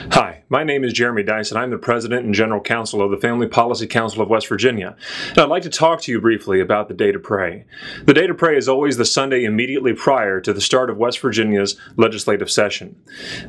Hi, my name is Jeremy Dice, and I'm the President and General Counsel of the Family Policy Council of West Virginia. And I'd like to talk to you briefly about the Day2Pray. The Day2Pray is always the Sunday immediately prior to the start of West Virginia's legislative session.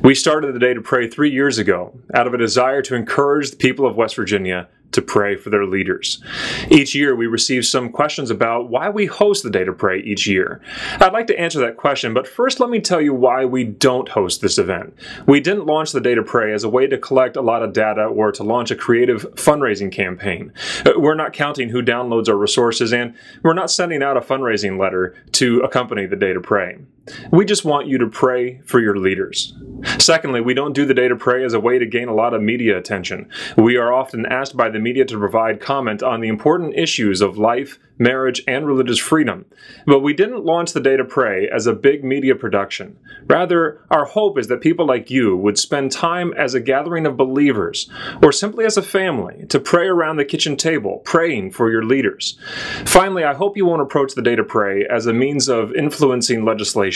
We started the Day2Pray 3 years ago out of a desire to encourage the people of West Virginia to pray for their leaders. Each year we receive some questions about why we host the Day2Pray each year. I'd like to answer that question, but first let me tell you why we don't host this event. We didn't launch the Day2Pray as a way to collect a lot of data or to launch a creative fundraising campaign. We're not counting who downloads our resources, and we're not sending out a fundraising letter to accompany the Day2Pray. We just want you to pray for your leaders. Secondly, we don't do the Day2Pray as a way to gain a lot of media attention. We are often asked by the media to provide comment on the important issues of life, marriage, and religious freedom. But we didn't launch the Day2Pray as a big media production. Rather, our hope is that people like you would spend time as a gathering of believers, or simply as a family, to pray around the kitchen table, praying for your leaders. Finally, I hope you won't approach the Day2Pray as a means of influencing legislation.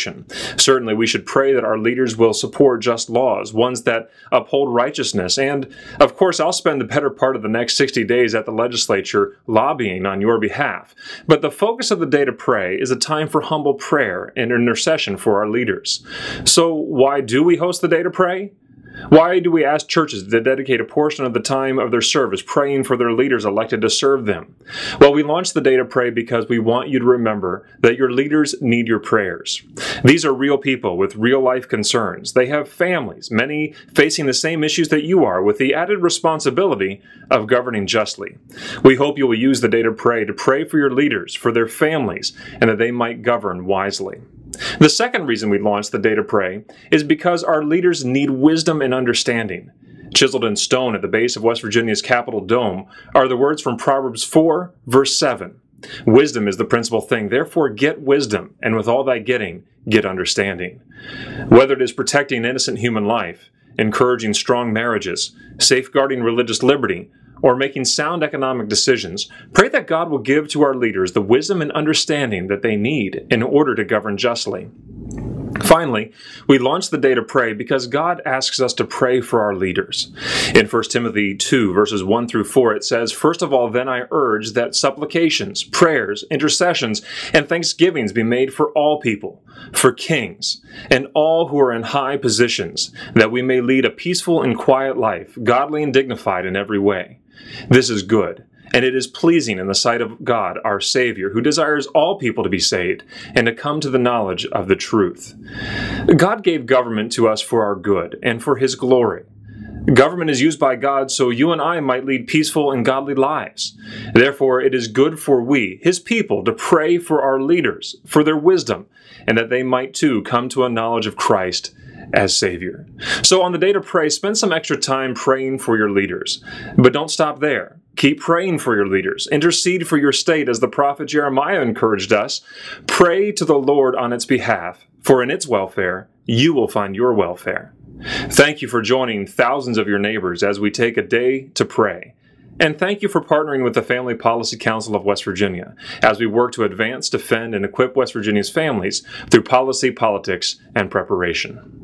Certainly, we should pray that our leaders will support just laws, ones that uphold righteousness, and, of course, I'll spend the better part of the next 60 days at the legislature lobbying on your behalf. But the focus of the Day2Pray is a time for humble prayer and intercession for our leaders. So why do we host the Day2Pray? Why do we ask churches to dedicate a portion of the time of their service praying for their leaders elected to serve them? Well, we launched the Day2Pray because we want you to remember that your leaders need your prayers. These are real people with real-life concerns. They have families, many facing the same issues that you are, with the added responsibility of governing justly. We hope you will use the Day2Pray to pray for your leaders, for their families, and that they might govern wisely. The second reason we launched the Day2Pray is because our leaders need wisdom and understanding. Chiseled in stone at the base of West Virginia's Capitol Dome are the words from Proverbs 4, verse 7. Wisdom is the principal thing, therefore get wisdom, and with all thy getting, get understanding. Whether it is protecting innocent human life, encouraging strong marriages, safeguarding religious liberty, or making sound economic decisions, pray that God will give to our leaders the wisdom and understanding that they need in order to govern justly. Finally, we launched the Day2Pray because God asks us to pray for our leaders. In 1 Timothy 2, verses 1 through 4, it says, "First of all, then I urge that supplications, prayers, intercessions, and thanksgivings be made for all people, for kings, and all who are in high positions, that we may lead a peaceful and quiet life, godly and dignified in every way. This is good, and it is pleasing in the sight of God, our Savior, who desires all people to be saved and to come to the knowledge of the truth." God gave government to us for our good and for His glory. Government is used by God so you and I might lead peaceful and godly lives. Therefore, it is good for we, His people, to pray for our leaders, for their wisdom, and that they might too come to a knowledge of Christ as Savior. So on the Day2Pray, spend some extra time praying for your leaders. But don't stop there. Keep praying for your leaders. Intercede for your state as the prophet Jeremiah encouraged us. Pray to the Lord on its behalf, for in its welfare you will find your welfare. Thank you for joining thousands of your neighbors as we take a day to pray. And thank you for partnering with the Family Policy Council of West Virginia as we work to advance, defend, and equip West Virginia's families through policy, politics, and preparation.